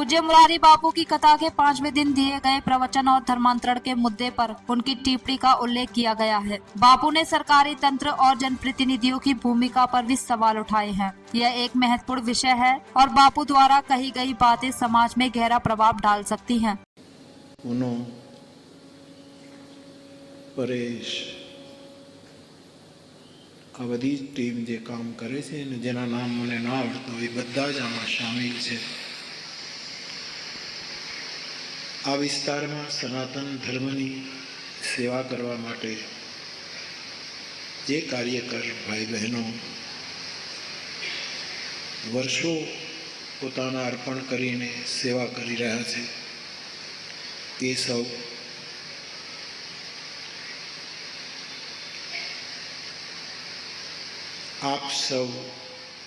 पूज्य मुरारी बापू की कथा के 5वें दिन दिए गए प्रवचन और धर्मांतरण के मुद्दे पर उनकी टिप्पणी का उल्लेख किया गया है। बापू ने सरकारी तंत्र और जनप्रतिनिधियों की भूमिका पर भी सवाल उठाए हैं। यह एक महत्वपूर्ण विषय है और बापू द्वारा कही गई बातें समाज में गहरा प्रभाव डाल सकती हैं। परेश आ बधी टीम जे काम करे छे ने जेना नाम मने ना आवडता होय बधा ज आमां शामिल छे। आ विस्तारमां सनातन धर्मनी सेवा करवा माटे जे कार्यकर भाई बहनों वर्षों पोताना अर्पण करीने सेवा करी रह्या छे ते सौ आप सौ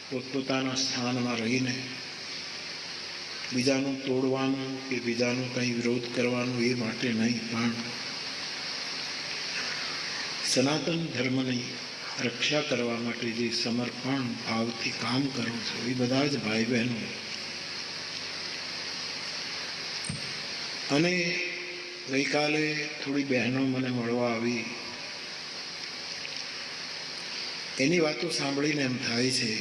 पोतपोताना स्थान में रहीने बीजानु तोड़वानुं के बीजानु कहीं विरोध करवानुं ए माटे नहीं पण सनातन धर्मनी रक्षा करवा माटे जे समर्पण भावथी काम करो छो ए बधा ज भाई बहनों अने गई काले थोड़ी बहनों मने मळवा आवी एनी वातो सांभळीने एम थाय छे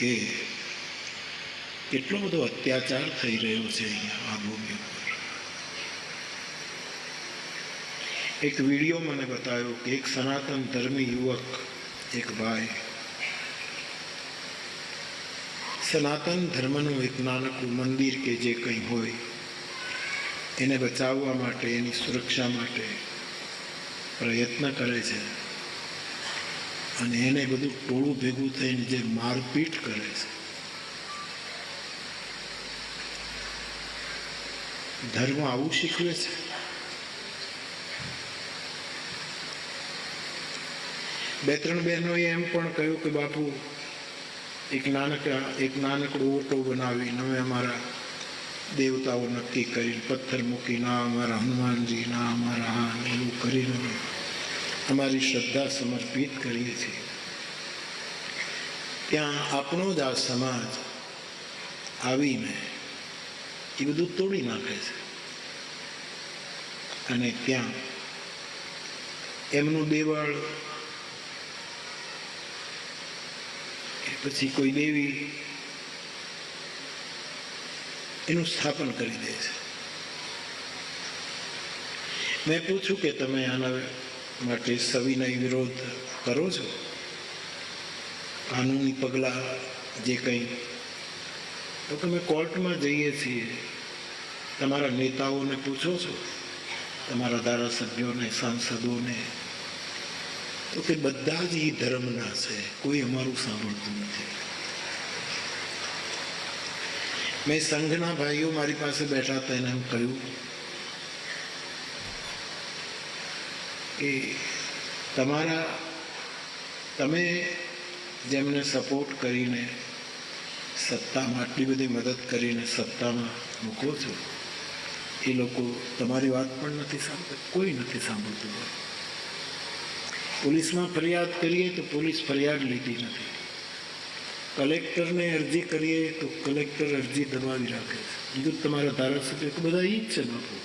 के કેટલો બધો અત્યાચાર થઈ રહ્યો છે અહીંયા આ ભૂમિ ઉપર। એક વિડીયો મને બતાવ્યો કે એક સનાતન ધર્મી યુવક એક ભાઈ સનાતન ધર્મનું એક નાનકડું મંદિર કે જે કંઈ હોય એને બચાવવા માટે એની સુરક્ષા માટે પ્રયત્ન કરે છે અને એને બધું ટોળું ભેગું થઈને જે મારપીટ કરે છે धर्म आवू शीखवे छे। बे त्रण बहनों एम पण कह्युं के बापू एक नानकड़ो ओटो बनावी नवे अमारा देवताओं नक्की करी पत्थर मूकी ना अमारा हनुमान जी ना अमारा हाँ एवं करीने अमारी श्रद्धा समर्पित करीए छीए। त्यां आपणो ज आ समाज आवीने એ બધું તોડી નાખે છે અને ત્યાં એમનું દેવળ પછી કોઈ દેવી એનું સ્થાપન કરી દે છે। મેં પૂછ્યું કે તમે આના માટે સવિનય વિરોધ કરો છો કાનૂની પગલાં જે કંઈ तो તમે કોર્ટમાં જઈએ છીએ તમારા નેતાઓને પૂછો છો તમારા ધારાસભ્યોને સાંસદોને તો કે બધા જ એ ધર્મના છે કોઈ અમારું સાંભળતું નથી। મેં સંઘના ભાઈઓ મારી પાસે બેઠા હતા એને એમ કહ્યું કે તમે જેમને સપોર્ટ કરીને सत्ता में आटली बधी मदद करीने सत्ता में मूको छो ए लोको तमारी बात पण नथी सांभळता कोई नथी सांभळतुं। पुलिस में फरियाद करिए तो पुलिस फरियाद लीधी नथी कलेक्टर ने अरजी करिए तो कलेक्टर अरजी दबावी राखे छे। कीधुं तमारा धारासभ्य तो बधा ई ज छे बापू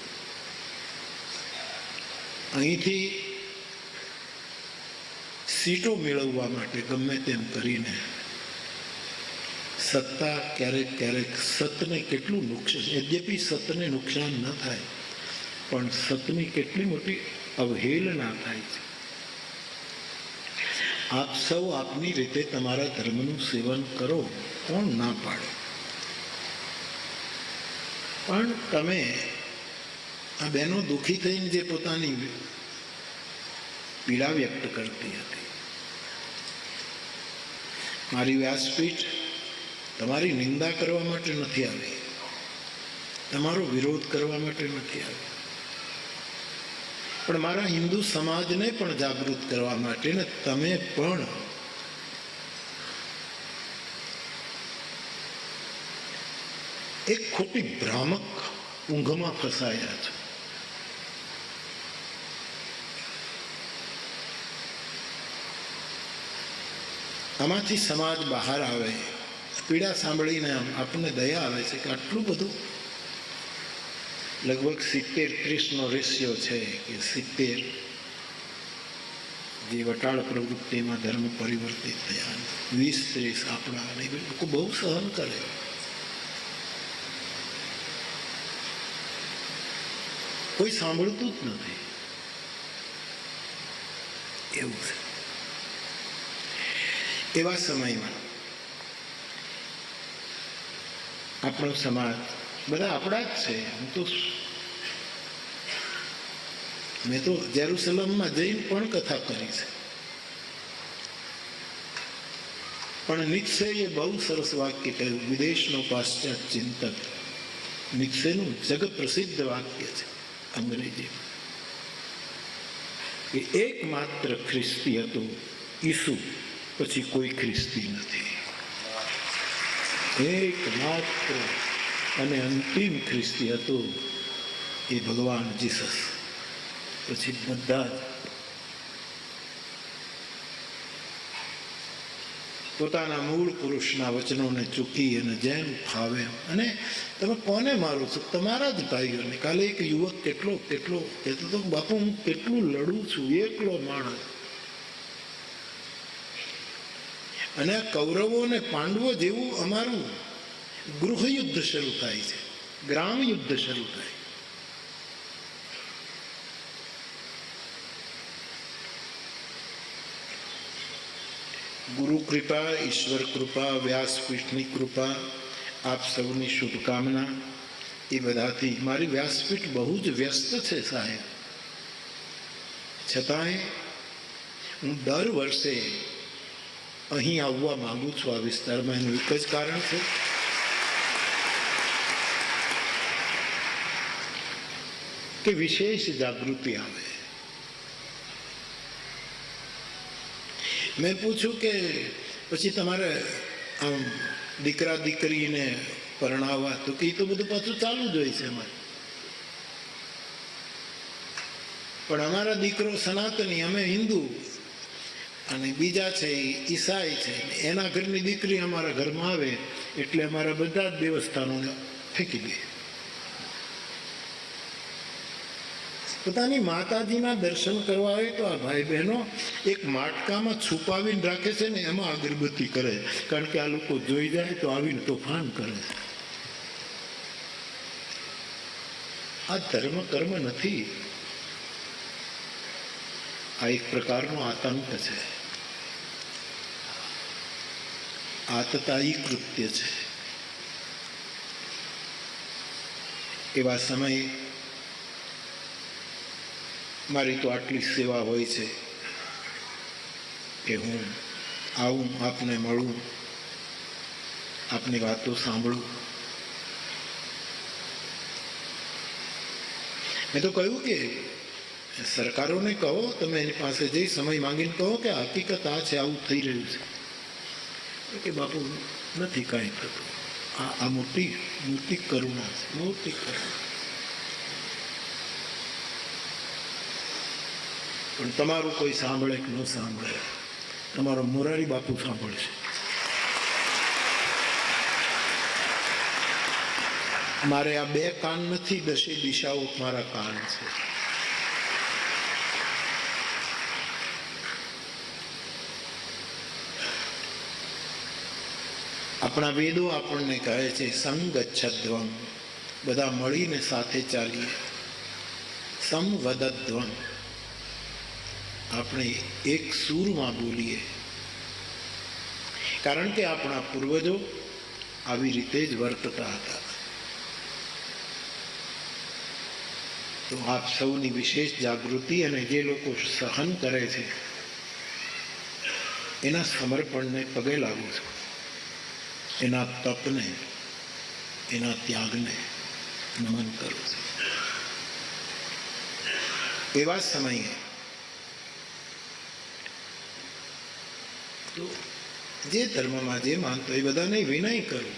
अहींथी सीटों मेळववा माटे गमे तेम करीने सत्ता क्यारेक क्यारेक सतने केटलुं नुकसान यद्यपि सतने नुकसान न थाय पण सतनी केटली मोटी अवहेलना थाय छे। आप सौ आपनी रीते तमारा धर्मनुं सेवन करो कोण ना पाडे पण तमे आ बहनों दुखी थईने जे पोतानी पीड़ा व्यक्त करती हती मारी व्यासपीठ तमारी निंदा करवा माटे नथी आवी तमारो विरोध करवा माटे नथी आवी पण मारा हिंदू समाजने पण जागृत करवा माटे ने तमे पण एक खोटी भ्रामक ऊंघमां फसाया छो। आमांथी समाज बहार आवे પીડા સાંભળીને આપણને દયા આવે છે કે આટલું બધું. લગભગ 70-30નો રેશિયો છે કે 70 જે વટાળ પ્રવૃત્તિમાં ધર્મ પરિવર્તિત થયા, 20-30 આપણા. અને લોકો બહુ સહન કરે. કોઈ સાંભળતું જ નથી, એવું છે. એવા સમયમાં આપણો સમાજ બધા આપણા જ છે. મેં તો જેરુસલમમાં જઈને પણ કથા કરી છે. પણ નિત્સેએ બહુ સરસ વાક્ય કહ્યું, વિદેશનો પાશ્ચાત્ય ચિંતક નિત્સેનું જગ પ્રસિદ્ધ વાક્ય છે અંગ્રેજીમાં, કે એકમાત્ર ખ્રિસ્તી હતો ઈસુ, પછી કોઈ ખ્રિસ્તી નથી. એકમાત્ર અને અંતિમ ખ્રિસ્તી હતો એ ભગવાન જીસસ, પછી બધા જ પોતાના મૂળ પુરુષના વચનોને ચૂકી અને જેમ ફાવે. અને તમે કોને મારો છો? તમારા જ ભાઈઓને. કાલે એક યુવક કેટલો કહેતો હતો, બાપુ હું કેટલું લડું છું, એકલો માણસ. અને આ કૌરવો અને પાંડવો જેવું અમારું ગૃહયુદ્ધ શરૂ થાય છે, ગ્રામ યુદ્ધ શરૂ થાય. ગુરુ કૃપા, ઈશ્વર કૃપા, વ્યાસપીઠની કૃપા, આપ સૌની શુભકામના. એ બધાથી મારી વ્યાસપીઠ બહુ જ વ્યસ્ત છે સાહેબ. છતાંય હું દર વર્ષે અહીં આવવા માંગુ છું આ વિસ્તારમાં. એનું એક જ કારણ છે, કે વિશેષ જાગૃતિ આવે. મેં પૂછ્યું કે પછી તમારે આમ દીકરા દીકરીને પરણાવવા, તો કે એ તો બધું પાછું ચાલુ જ હોય છે અમારે. પણ અમારા દીકરો સનાતની, અમે હિન્દુ, અને બીજા છે એ ઈસાઈ છે. એના ઘરની દીકરી અમારા ઘરમાં આવે એટલે અમારા બધા જ દેવસ્થાનોને ફેંકી દે. પોતાની માતાજીના દર્શન કરવા હોય તો આ ભાઈ બહેનો એક માટકામાં છુપાવીને રાખે છે ને, એમાં અગરબત્તી કરે. કારણ કે આ લોકો જોઈ જાય તો આવીને તોફાન કરે. આ ધર્મ કર્મ નથી, આ એક પ્રકારનો આતંક છે, આતતાયી કૃત્ય છે. એવા સમયે મારી તો આટલી સેવા હોય છે કે હું આવું, આપને મળું, આપની વાતો સાંભળું. મેં તો કહ્યું કે સરકારોને કહો, તમે એની પાસે જઈ સમય માંગીને કહો કે હકીકત આ છે, આવું થઈ રહ્યું છે. કે બાપુ નથી કાંઈ થતું. આ મોટી મોટી કરુણા છે, મોટી કરુણા. પણ તમારું કોઈ સાંભળે કે ન સાંભળે, તમારો મોરારી બાપુ સાંભળશે. મારે આ બે કાન નથી, 10 દિશાઓ મારા કાન છે. આપણા વેદો આપણને કહે છે સંગચ્છદ્વમ, બધા મળીને સાથે ચાલીએ. સંવદદ્વમ, આપણે એક સૂરમાં બોલીએ. કારણ કે આપણા પૂર્વજો આવી રીતે જ વર્તતા હતા. તો આપ સૌની વિશેષ જાગૃતિ, અને જે લોકો સહન કરે છે એના સમર્પણને પગે લાગુ છું, એના તપને, એના ત્યાગને નમન કરું છું. એવા સમયે તો જે ધર્મમાં જે માનતો એ બધાને વિનય કરું.